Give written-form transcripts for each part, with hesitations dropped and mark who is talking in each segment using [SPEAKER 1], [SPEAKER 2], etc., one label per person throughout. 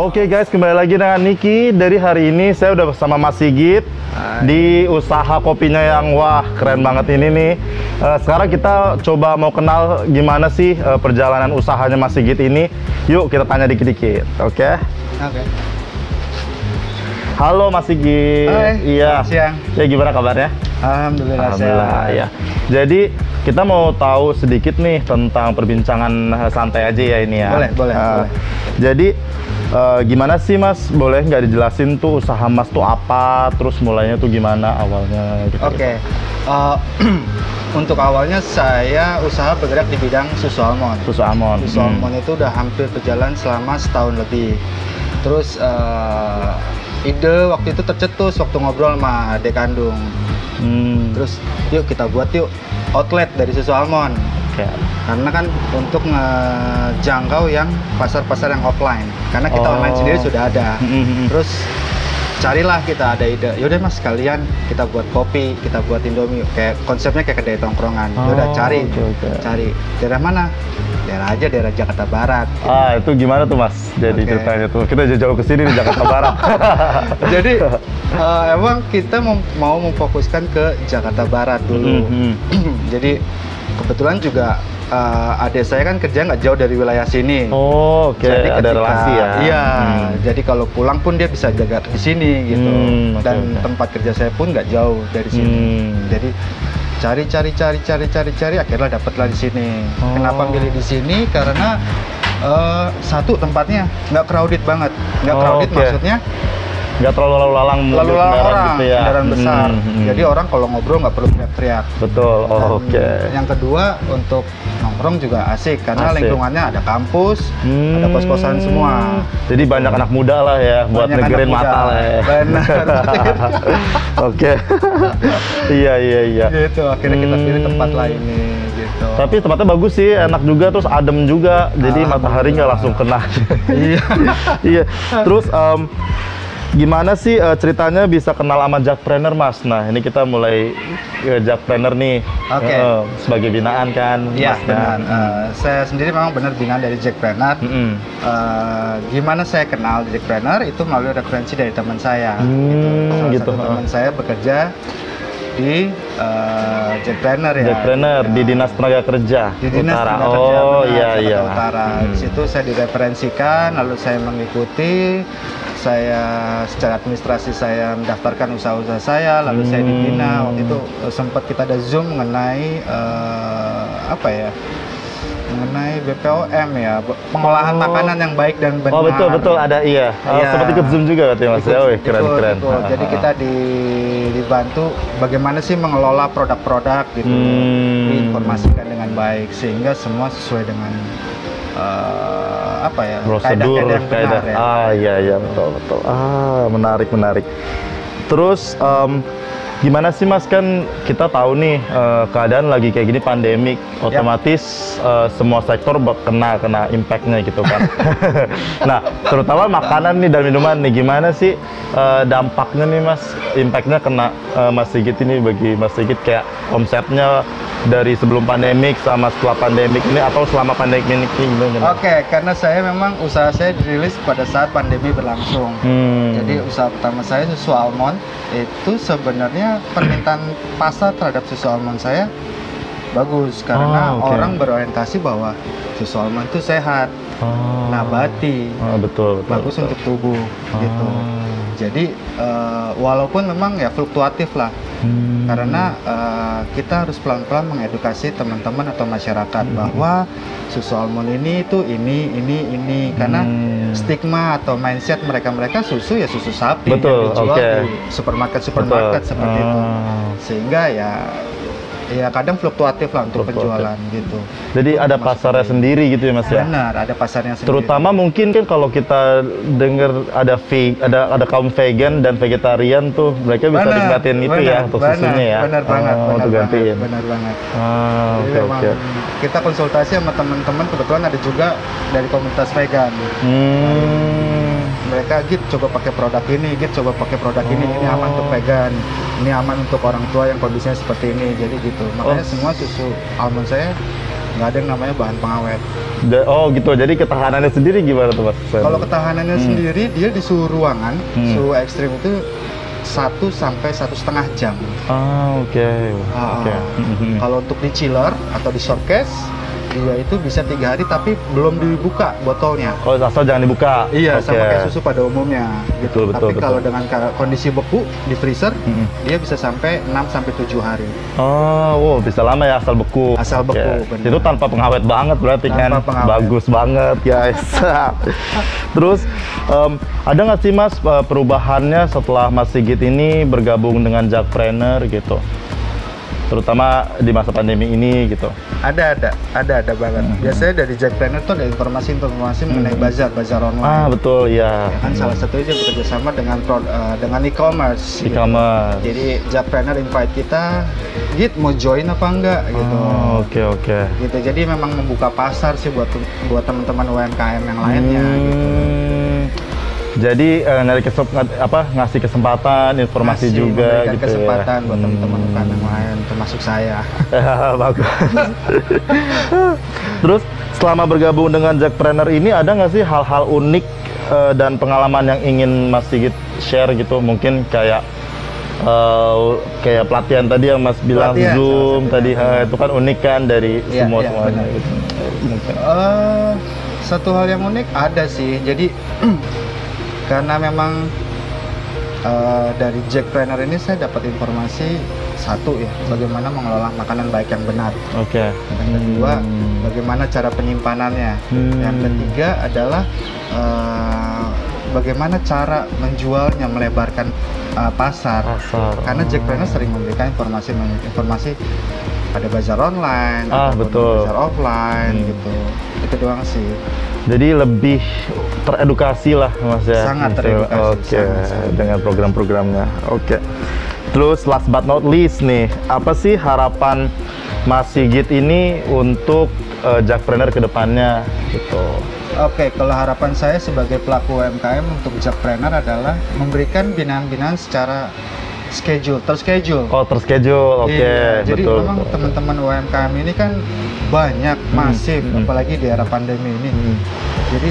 [SPEAKER 1] Oke guys, kembali lagi dengan Niki. Dari hari ini saya udah bersama Mas Sigit di usaha kopinya yang wah keren banget ini nih. Sekarang kita coba mau kenal gimana sih perjalanan usahanya Mas Sigit ini. Yuk kita tanya dikit-dikit, oke?
[SPEAKER 2] Oke.
[SPEAKER 1] Halo Mas Sigit.
[SPEAKER 2] Hai,
[SPEAKER 1] iya.
[SPEAKER 2] selamat siang.
[SPEAKER 1] Ya gimana kabarnya?
[SPEAKER 2] Alhamdulillah sehat.
[SPEAKER 1] Ya. Jadi kita mau tahu sedikit nih tentang perbincangan santai aja ya ini ya.
[SPEAKER 2] Boleh, boleh.
[SPEAKER 1] Jadi gimana sih Mas? Boleh nggak dijelasin tuh usaha Mas tuh apa? Terus mulainya tuh gimana awalnya? Gitu,
[SPEAKER 2] Oke. Untuk awalnya saya usaha bergerak di bidang susu almond.
[SPEAKER 1] Susu almond.
[SPEAKER 2] Susu almond itu udah hampir berjalan selama setahun lebih. Terus ide waktu itu tercetus waktu ngobrol sama adik kandung. Terus yuk kita buat yuk outlet dari susu almond.
[SPEAKER 1] Okay.
[SPEAKER 2] Karena kan untuk ngejangkau yang pasar-pasar yang offline. Karena kita online sendiri sudah ada. Terus carilah kita ada ide. Yaudah Mas sekalian kita buat kopi, kita buat Indomie. Kayak konsepnya kayak kedai tongkrongan. Yaudah cari, cari daerah mana? Daerah aja daerah Jakarta Barat. Gitu.
[SPEAKER 1] Itu gimana tuh Mas? Jadi ceritanya tuh kita jauh-jauh ke sini di Jakarta Barat.
[SPEAKER 2] Jadi emang kita mau memfokuskan ke Jakarta Barat dulu. Jadi kebetulan juga adik saya kan kerja nggak jauh dari wilayah sini. Jadi
[SPEAKER 1] ada relasi ya.
[SPEAKER 2] Iya. Jadi kalau pulang pun dia bisa jaga di sini gitu. Dan tempat kerja saya pun nggak jauh dari sini. Jadi cari akhirnya dapatlah di sini. Kenapa milih di sini? Karena satu tempatnya nggak crowded banget. Nggak crowded maksudnya
[SPEAKER 1] nggak terlalu lalu lalang
[SPEAKER 2] orang
[SPEAKER 1] gitu ya.
[SPEAKER 2] Kendaraan besar. Jadi orang kalau ngobrol nggak perlu teriak-teriak.
[SPEAKER 1] Betul.
[SPEAKER 2] Yang kedua untuk nongkrong juga asik karena lingkungannya ada kampus, ada kos-kosan semua.
[SPEAKER 1] Jadi banyak anak muda lah ya buat negerin mata lah ya.
[SPEAKER 2] Benar.
[SPEAKER 1] Iya.
[SPEAKER 2] Gitu akhirnya kita pilih tempat lain nih gitu.
[SPEAKER 1] Tapi tempatnya bagus sih, enak juga, terus adem juga. Jadi matahari nggak langsung kena. Iya. Terus gimana sih ceritanya bisa kenal sama Jackpreneur Mas? Nah ini kita mulai Jackpreneur nih sebagai binaan kan?
[SPEAKER 2] Iya benar. Saya sendiri memang benar binaan dari Jackpreneur. Gimana saya kenal Jackpreneur itu melalui referensi dari teman saya. Salah satu teman saya bekerja di Jackpreneur ya.
[SPEAKER 1] Jackpreneur di Dinas Tenaga Kerja Utara. Iya.
[SPEAKER 2] Utara. Di situ saya direferensikan, lalu saya mengikuti. Saya secara administrasi saya mendaftarkan usaha-usaha saya, lalu saya dibina. Waktu itu sempat kita ada Zoom mengenai mengenai BPOM ya, pengolahan makanan yang baik dan benar.
[SPEAKER 1] Betul ada sempat ikut Zoom juga katanya Mas. Keren.
[SPEAKER 2] Jadi kita dibantu bagaimana sih mengelola produk-produk gitu, diinformasikan dengan baik sehingga semua sesuai dengan
[SPEAKER 1] prosedur
[SPEAKER 2] yang benar ya.
[SPEAKER 1] Iya betul. Menarik. Terus gimana sih Mas, kan kita tahu nih keadaan lagi kayak gini pandemik, otomatis semua sektor kena impact-nya gitu kan. Nah, terutama makanan nih dan minuman nih, gimana sih dampaknya nih Mas, impact-nya kena Mas Sigit ini bagi Mas Sigit, kayak omsetnya dari sebelum pandemik sama setelah pandemik ini atau selama pandemik ini gimana?
[SPEAKER 2] Karena saya memang usaha saya dirilis pada saat pandemi berlangsung. Jadi usaha pertama saya susu almond itu sebenarnya permintaan pasar terhadap susu almond saya bagus karena orang berorientasi bahwa susu almond itu sehat, nabati, betul, bagus untuk tubuh gitu. Jadi walaupun memang ya fluktuatif lah, karena kita harus pelan-pelan mengedukasi teman-teman atau masyarakat bahwa susu almond ini itu ini karena stigma atau mindset mereka susu ya susu sapi yang dijual di supermarket seperti itu, sehingga ya kadang fluktuatif lah untuk penjualan gitu.
[SPEAKER 1] Jadi ada pasarnya sendiri gitu ya Mas ya?
[SPEAKER 2] Benar, ada pasarnya sendiri.
[SPEAKER 1] Terutama mungkin kan kalau kita dengar ada kaum vegan dan vegetarian tuh, mereka bisa nikmatin itu ya untuk susunya ya.
[SPEAKER 2] Benar banget. Kita konsultasi sama teman-teman, kebetulan ada juga dari komunitas vegan. Mereka coba pakai produk ini, ini aman untuk vegan, ini aman untuk orang tua yang kondisinya seperti ini, jadi gitu. Makanya semua susu almond saya nggak ada yang namanya bahan pengawet.
[SPEAKER 1] Oh gitu, jadi ketahanannya sendiri gimana tuh Mas?
[SPEAKER 2] Kalau ketahanannya sendiri, dia di suhu ruangan, suhu ekstrim itu 1 sampai 1,5 jam.
[SPEAKER 1] Oke.
[SPEAKER 2] Kalau untuk di chiller atau di showcase, dia itu bisa 3 hari tapi belum dibuka botolnya.
[SPEAKER 1] Oh, asal jangan dibuka.
[SPEAKER 2] Iya, sama kayak susu pada umumnya. Gitu. Tapi kalau dengan kondisi beku di freezer, dia bisa sampai 6 sampai 7 hari.
[SPEAKER 1] Oh, wow, bisa lama ya asal beku.
[SPEAKER 2] Asal beku, bener.
[SPEAKER 1] Itu tanpa pengawet banget berarti kan. Bagus banget, guys. Terus ada nggak sih Mas perubahannya setelah Mas Sigit ini bergabung dengan Jakpreneur gitu? Terutama di masa pandemi ini gitu.
[SPEAKER 2] Ada banget. Biasanya dari Jakpreneur tuh ada informasi mengenai bazar online.
[SPEAKER 1] Betul ya.
[SPEAKER 2] Kan salah satunya dia bekerja sama dengan e-commerce.
[SPEAKER 1] E-commerce.
[SPEAKER 2] Gitu. Jadi Jakpreneur invite kita, Git mau join apa enggak gitu.
[SPEAKER 1] Oke.
[SPEAKER 2] Gitu. Jadi memang membuka pasar sih buat teman-teman UMKM yang lainnya gitu.
[SPEAKER 1] Jadi ngasih kesempatan, informasi juga gitu
[SPEAKER 2] kesempatan buat teman-teman UMKM yang lain, termasuk saya.
[SPEAKER 1] Bagus. Terus selama bergabung dengan Jakpreneur ini ada nggak sih hal-hal unik dan pengalaman yang ingin Mas Sigit share gitu? Mungkin kayak pelatihan tadi yang Mas bilang Zoom tadi, itu kan unik kan dari semuanya gitu. Mungkin.
[SPEAKER 2] Satu hal yang unik ada sih. Jadi karena memang dari Jakpreneur ini saya dapat informasi satu ya, bagaimana mengelola makanan baik yang benar. Yang kedua, bagaimana cara penyimpanannya. Yang ketiga adalah bagaimana cara menjualnya, melebarkan pasar. Karena Jakpreneur sering memberikan informasi ada bazar online,
[SPEAKER 1] betul.
[SPEAKER 2] bazar offline gitu. Itu doang sih.
[SPEAKER 1] Jadi lebih teredukasi lah Mas ya.
[SPEAKER 2] Sangat teredukasi.
[SPEAKER 1] Dengan program-programnya. Terus last but not least nih, apa sih harapan Mas Sigit ini untuk Jakpreneur ke depannya gitu?
[SPEAKER 2] Kalau harapan saya sebagai pelaku UMKM untuk Jakpreneur adalah memberikan binaan-binaan secara terschedule.
[SPEAKER 1] Terschedule.
[SPEAKER 2] Jadi memang teman-teman UMKM ini kan banyak, masif, apalagi di era pandemi ini. Jadi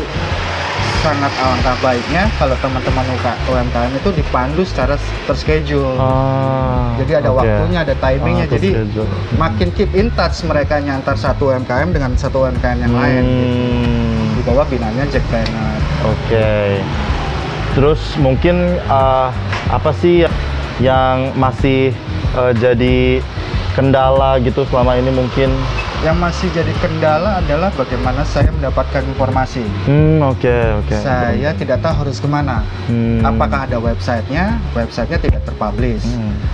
[SPEAKER 2] sangat alangkah baiknya kalau teman-teman UMKM itu dipandu secara terschedule. Jadi ada waktunya, ada timingnya. Jadi makin keep in touch mereka antar satu UMKM dengan satu UMKM yang lain. Di bawah binanya Jakpreneur.
[SPEAKER 1] Terus mungkin apa sih yang masih jadi kendala gitu selama ini mungkin?
[SPEAKER 2] Yang masih jadi kendala adalah bagaimana saya mendapatkan informasi. Saya tidak tahu harus kemana. Apakah ada websitenya tidak terpublish,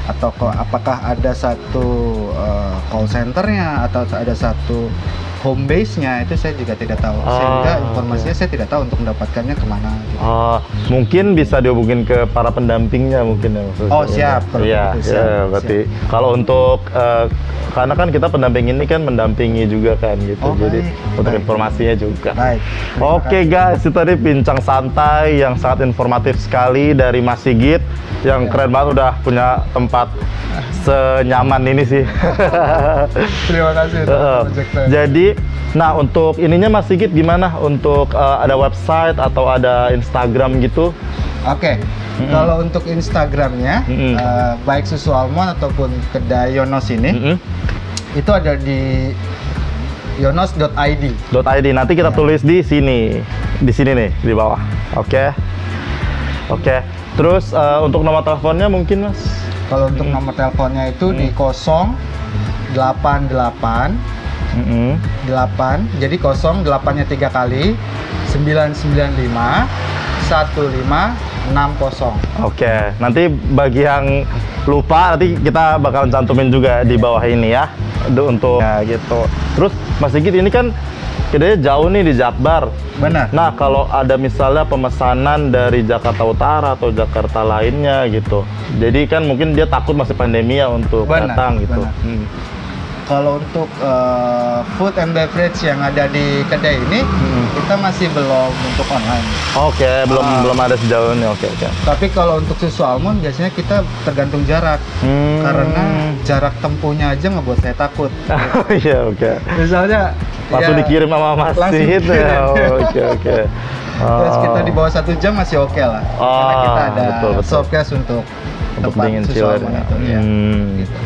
[SPEAKER 2] atau apakah ada satu call centernya, atau ada satu home base-nya, itu saya juga tidak tahu. Sehingga informasinya saya tidak tahu untuk mendapatkannya kemana. Gitu.
[SPEAKER 1] Mungkin bisa dihubungin ke para pendampingnya mungkin ya.
[SPEAKER 2] Siap.
[SPEAKER 1] Berarti kalau untuk karena kan kita pendamping ini kan mendampingi juga kan gitu. Jadi untuk informasinya juga. Oke guys, itu tadi bincang santai yang sangat informatif sekali dari Mas Sigit yang keren banget, udah punya tempat senyaman ini sih.
[SPEAKER 2] Terima kasih.
[SPEAKER 1] Jadi, nah untuk ininya Mas Sigit gimana? Untuk ada website atau ada Instagram gitu?
[SPEAKER 2] Kalau untuk Instagramnya, baik Susu Almond ataupun kedai Yonos ini, itu ada di yonos.id.
[SPEAKER 1] Nanti kita tulis di sini nih di bawah. Terus untuk nomor teleponnya mungkin Mas?
[SPEAKER 2] Kalau untuk nomor teleponnya itu di 088 8, jadi 08-nya 3 kali, 995 1560.
[SPEAKER 1] Nanti bagi yang lupa nanti kita bakalan cantumin juga di bawah ini ya, untuk gitu. Terus Mas Sigit ini kan kedainya jauh nih di Jakbar.
[SPEAKER 2] Benar.
[SPEAKER 1] Nah kalau ada misalnya pemesanan dari Jakarta Utara atau Jakarta lainnya gitu, jadi kan mungkin dia takut masih pandemi ya untuk datang gitu.
[SPEAKER 2] Kalau untuk food and beverage yang ada di kedai ini, kita masih belum untuk online.
[SPEAKER 1] Oke, belum ada sejauh ini. Oke.
[SPEAKER 2] Tapi kalau untuk susu almond biasanya kita tergantung jarak, karena jarak tempuhnya aja ngebuat saya takut.
[SPEAKER 1] Iya, oke.
[SPEAKER 2] Misalnya
[SPEAKER 1] Langsung dikirim sama Mas itu ya. Oke.
[SPEAKER 2] Terus kita di bawah 1 jam masih oke lah. Karena kita ada
[SPEAKER 1] betul.
[SPEAKER 2] showcase untuk tempat
[SPEAKER 1] dingin
[SPEAKER 2] susu
[SPEAKER 1] chiller
[SPEAKER 2] almond
[SPEAKER 1] ya.
[SPEAKER 2] itu. Ya. Gitu.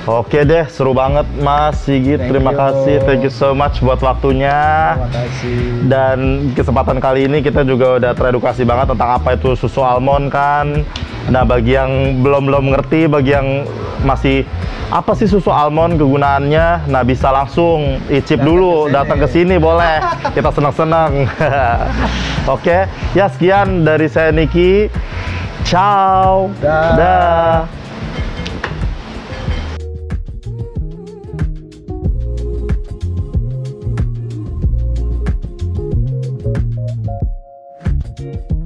[SPEAKER 1] Oke deh, seru banget Mas Sigit. Terima kasih, thank you so much buat waktunya.
[SPEAKER 2] Terima kasih.
[SPEAKER 1] Dan kesempatan kali ini kita juga udah teredukasi banget tentang apa itu susu almond kan. Nah, bagi yang belum ngerti, bagi yang masih apa sih susu almond kegunaannya, nah bisa langsung icip dulu, datang ke sini boleh. Kita senang-senang. Oke, ya sekian dari saya Niki. Ciao. Dah.
[SPEAKER 2] Thank you.